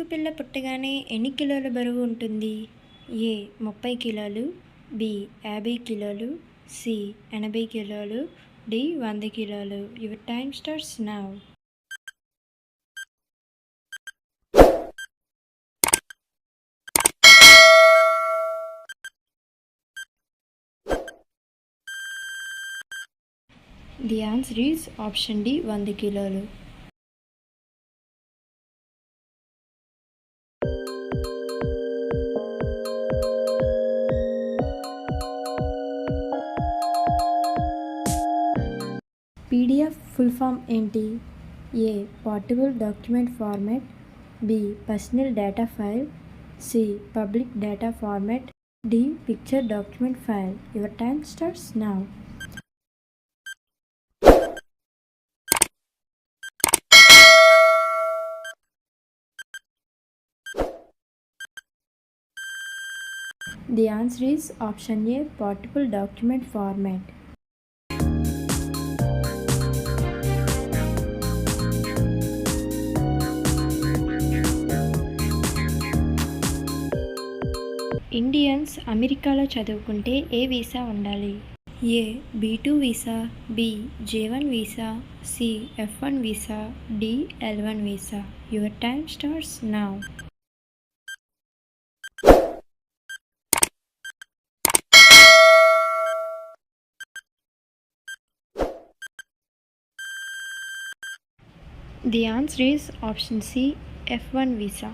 ఏనుగు పిల్ల పుట్టగానే ఎన్ని కిలోల బరువు ఉంటుంది? ఏ 30 కిలోలు, బి 50 కిలోలు, సి 80 కిలోలు, డి 100 కిలోలు. Your time starts now. The answer is option D 100 కిలోలు. పీడిఎఫ్ ఫుల్ ఫామ్ ఏంటి? A portable document format, B personal data file, C public data format, D picture document file. Your time starts now. The answer is option A, portable document format. Indians అమెరికాలో చదువుకుంటే A visa ఉండాలి? A B2 visa, B J1 visa, C F1 visa, D L1 visa. Your time starts now. The answer is option C, F1 visa.